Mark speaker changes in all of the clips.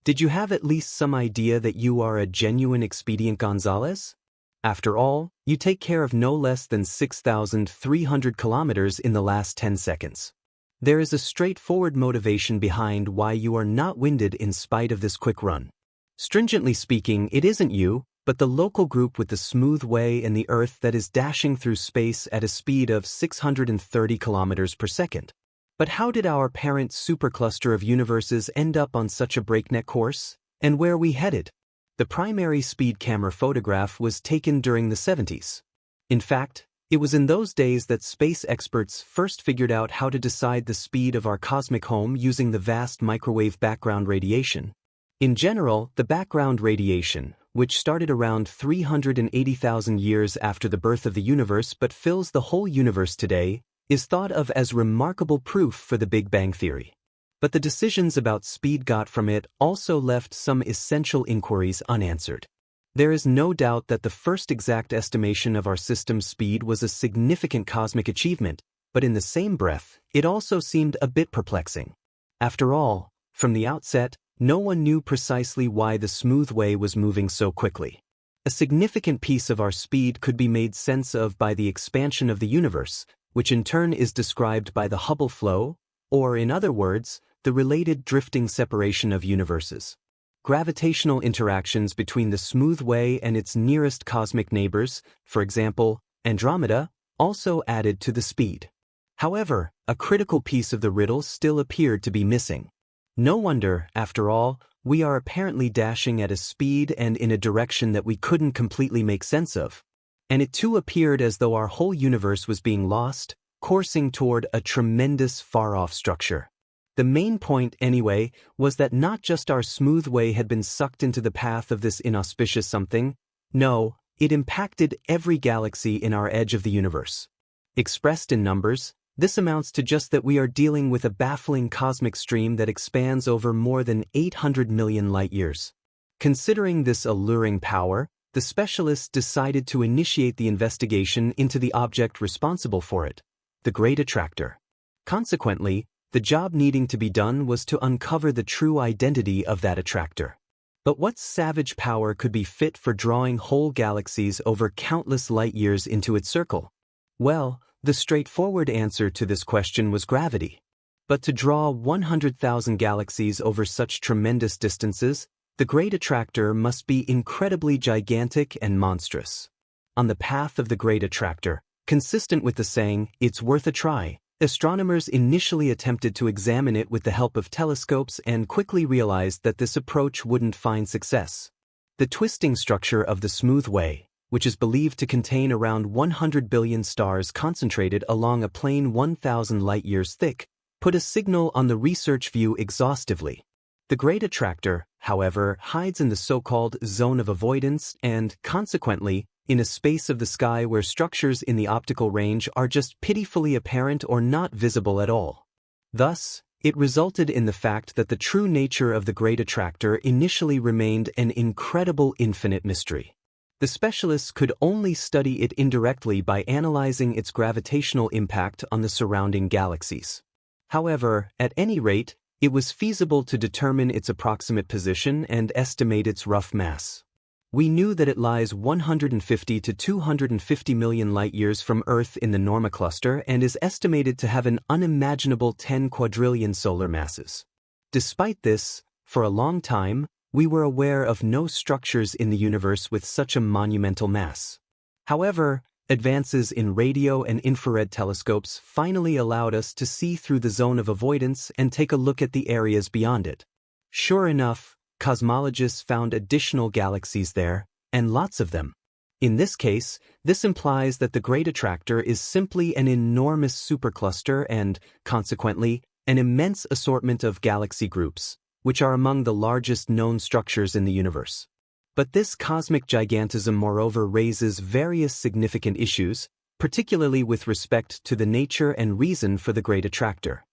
Speaker 1: Did you have at least some idea that you are a genuine Expedient Gonzalez? After all, you take care of no less than 6,300 kilometers in the last 10 seconds. There is a straightforward motivation behind why you are not winded in spite of this quick run. Stringently speaking, it isn't you, but the local group with the smooth way and the Earth that is dashing through space at a speed of 630 kilometers per second. But how did our parent supercluster of universes end up on such a breakneck course? And where are we headed? The primary speed camera photograph was taken during the 70s. In fact, it was in those days that space experts first figured out how to decide the speed of our cosmic home using the vast microwave background radiation. In general, the background radiation, which started around 380,000 years after the birth of the universe but fills the whole universe today, is thought of as remarkable proof for the Big Bang Theory. But the decisions about speed got from it also left some essential inquiries unanswered. There is no doubt that the first exact estimation of our system's speed was a significant cosmic achievement, but in the same breath, it also seemed a bit perplexing. After all, from the outset, no one knew precisely why the smooth way was moving so quickly. A significant piece of our speed could be made sense of by the expansion of the universe, which in turn is described by the Hubble flow, or in other words, the related drifting separation of universes. Gravitational interactions between the smooth way and its nearest cosmic neighbors, for example, Andromeda, also added to the speed. However, a critical piece of the riddle still appeared to be missing. No wonder, after all, we are apparently dashing at a speed and in a direction that we couldn't completely make sense of. And it too appeared as though our whole universe was being lost, coursing toward a tremendous far-off structure. The main point, anyway, was that not just our smooth way had been sucked into the path of this inauspicious something. No, it impacted every galaxy in our edge of the universe. Expressed in numbers, this amounts to just that we are dealing with a baffling cosmic stream that expands over more than 800 million light-years. Considering this alluring power, the specialists decided to initiate the investigation into the object responsible for it, the Great Attractor. Consequently, the job needing to be done was to uncover the true identity of that attractor. But what savage power could be fit for drawing whole galaxies over countless light-years into its circle? Well, the straightforward answer to this question was gravity. But to draw 100,000 galaxies over such tremendous distances, the Great Attractor must be incredibly gigantic and monstrous. On the path of the Great Attractor, consistent with the saying, "It's worth a try," astronomers initially attempted to examine it with the help of telescopes and quickly realized that this approach wouldn't find success. The twisting structure of the smooth way, which is believed to contain around 100 billion stars concentrated along a plane 1,000 light-years thick, put a signal on the research view exhaustively. The Great Attractor, however, hides in the so-called zone of avoidance and, consequently, in a space of the sky where structures in the optical range are just pitifully apparent or not visible at all. Thus, it resulted in the fact that the true nature of the Great Attractor initially remained an incredible infinite mystery. The specialists could only study it indirectly by analyzing its gravitational impact on the surrounding galaxies. However, at any rate, it was feasible to determine its approximate position and estimate its rough mass. We knew that it lies 150 to 250 million light-years from Earth in the Norma cluster and is estimated to have an unimaginable 10 quadrillion solar masses. Despite this, for a long time, we were aware of no structures in the universe with such a monumental mass. However, advances in radio and infrared telescopes finally allowed us to see through the zone of avoidance and take a look at the areas beyond it. Sure enough, cosmologists found additional galaxies there, and lots of them. In this case, this implies that the Great Attractor is simply an enormous supercluster and, consequently, an immense assortment of galaxy groups, which are among the largest known structures in the universe. But this cosmic gigantism moreover raises various significant issues, particularly with respect to the nature and reason for the Great Attractor.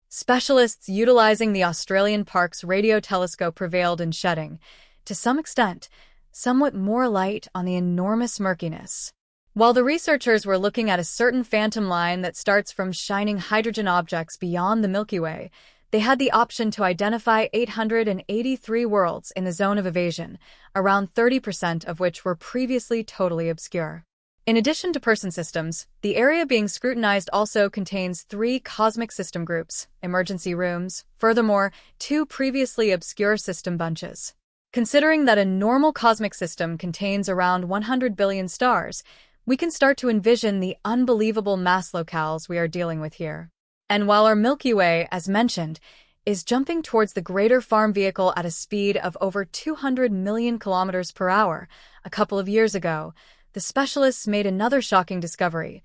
Speaker 2: Specialists utilizing the Australian Parkes radio telescope prevailed in shedding, to some extent, somewhat more light on the enormous murkiness. While the researchers were looking at a certain phantom line that starts from shining hydrogen objects beyond the Milky Way, they had the option to identify 883 worlds in the zone of evasion, around 30% of which were previously totally obscure. In addition to person systems, the area being scrutinized also contains 3 cosmic system groups, emergency rooms, furthermore, 2 previously obscure system bunches. Considering that a normal cosmic system contains around 100 billion stars, we can start to envision the unbelievable mass locales we are dealing with here. And while our Milky Way, as mentioned, is jumping towards the greater farm vehicle at a speed of over 200 million kilometers per hour, a couple of years ago, the specialists made another shocking discovery.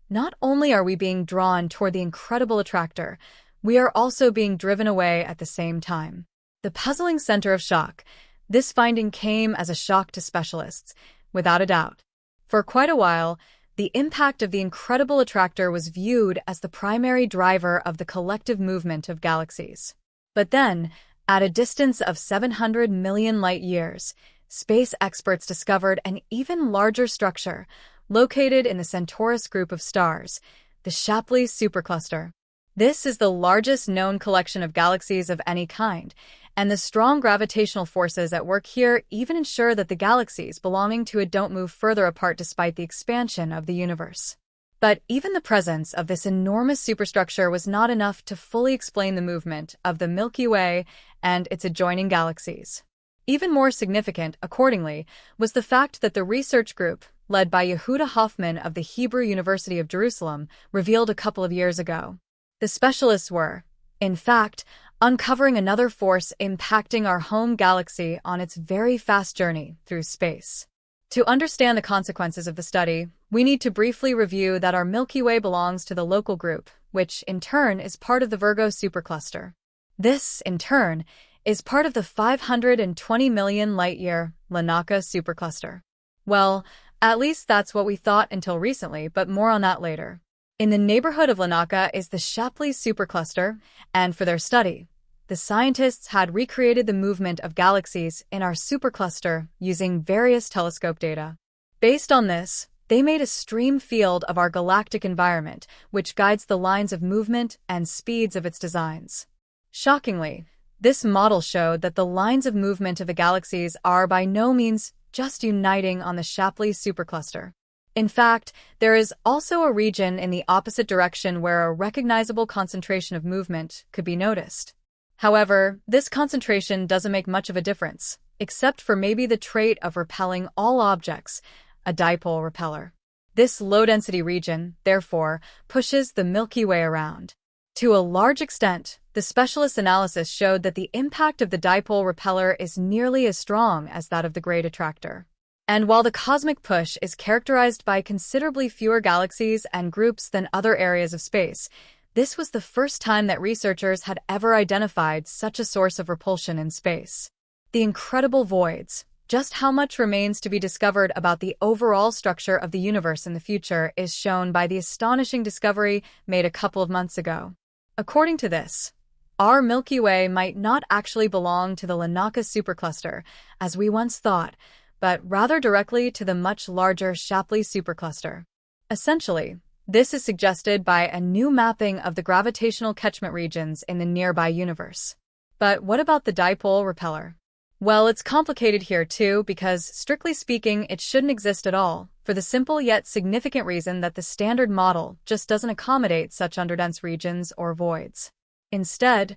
Speaker 2: Not only are we being drawn toward the incredible attractor, we are also being driven away at the same time. The puzzling center of shock. This finding came as a shock to specialists, without a doubt. For quite a while, the impact of the incredible attractor was viewed as the primary driver of the collective movement of galaxies. But then, at a distance of 700 million light-years, space experts discovered an even larger structure located in the Centaurus group of stars, the Shapley supercluster. This is the largest known collection of galaxies of any kind, and the strong gravitational forces at work here even ensure that the galaxies belonging to it don't move further apart despite the expansion of the universe. But even the presence of this enormous superstructure was not enough to fully explain the movement of the Milky Way and its adjoining galaxies. Even more significant, accordingly, was the fact that the research group, led by Yehuda Hoffman of the Hebrew University of Jerusalem, revealed a couple of years ago. The specialists were, in fact, uncovering another force impacting our home galaxy on its very fast journey through space. To understand the consequences of the study, we need to briefly review that our Milky Way belongs to the local group, which, in turn, is part of the Virgo supercluster. This, in turn, is part of the 520 million light-year Lanaka supercluster. Well, at least that's what we thought until recently, but more on that later. In the neighborhood of Lanaka is the Shapley supercluster, and for their study, the scientists had recreated the movement of galaxies in our supercluster using various telescope data. Based on this, they made a stream field of our galactic environment, which guides the lines of movement and speeds of its designs. Shockingly, this model showed that the lines of movement of the galaxies are by no means just uniting on the Shapley supercluster. In fact, there is also a region in the opposite direction where a recognizable concentration of movement could be noticed. However, this concentration doesn't make much of a difference, except for maybe the trait of repelling all objects, a dipole repeller. This low-density region, therefore, pushes the Milky Way around. To a large extent, the specialist analysis showed that the impact of the dipole repeller is nearly as strong as that of the Great Attractor. And while the cosmic push is characterized by considerably fewer galaxies and groups than other areas of space, this was the first time that researchers had ever identified such a source of repulsion in space. The incredible voids. Just how much remains to be discovered about the overall structure of the universe in the future is shown by the astonishing discovery made a couple of months ago. According to this, our Milky Way might not actually belong to the Lanaka supercluster, as we once thought, but rather directly to the much larger Shapley supercluster. Essentially, this is suggested by a new mapping of the gravitational catchment regions in the nearby universe. But what about the dipole repeller? Well, it's complicated here too because, strictly speaking, it shouldn't exist at all, for the simple yet significant reason that the standard model just doesn't accommodate such underdense regions or voids. Instead,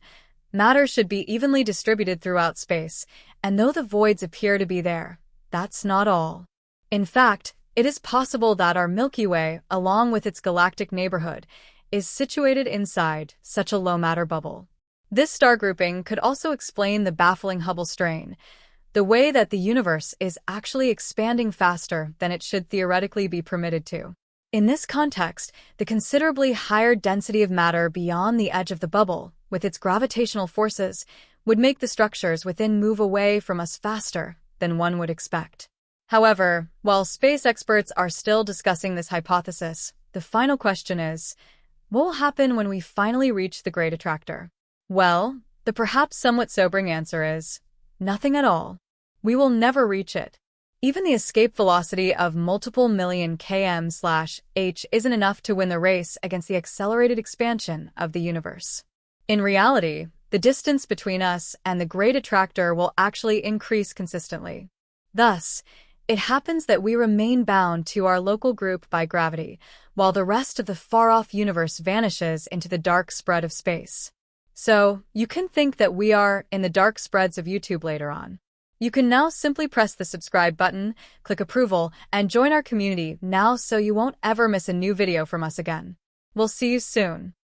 Speaker 2: matter should be evenly distributed throughout space, and though the voids appear to be there, that's not all. In fact, it is possible that our Milky Way, along with its galactic neighborhood, is situated inside such a low-matter bubble. This star grouping could also explain the baffling Hubble strain, the way that the universe is actually expanding faster than it should theoretically be permitted to. In this context, the considerably higher density of matter beyond the edge of the bubble, with its gravitational forces, would make the structures within move away from us faster than one would expect. However, while space experts are still discussing this hypothesis, the final question is, what will happen when we finally reach the Great Attractor? Well, the perhaps somewhat sobering answer is, nothing at all. We will never reach it. Even the escape velocity of multiple million km/h isn't enough to win the race against the accelerated expansion of the universe. In reality, the distance between us and the Great Attractor will actually increase consistently. Thus, it happens that we remain bound to our local group by gravity, while the rest of the far-off universe vanishes into the dark spread of space. So, you can think that we are in the dark spreads of YouTube later on. You can now simply press the subscribe button, click approval, and join our community now so you won't ever miss a new video from us again. We'll see you soon.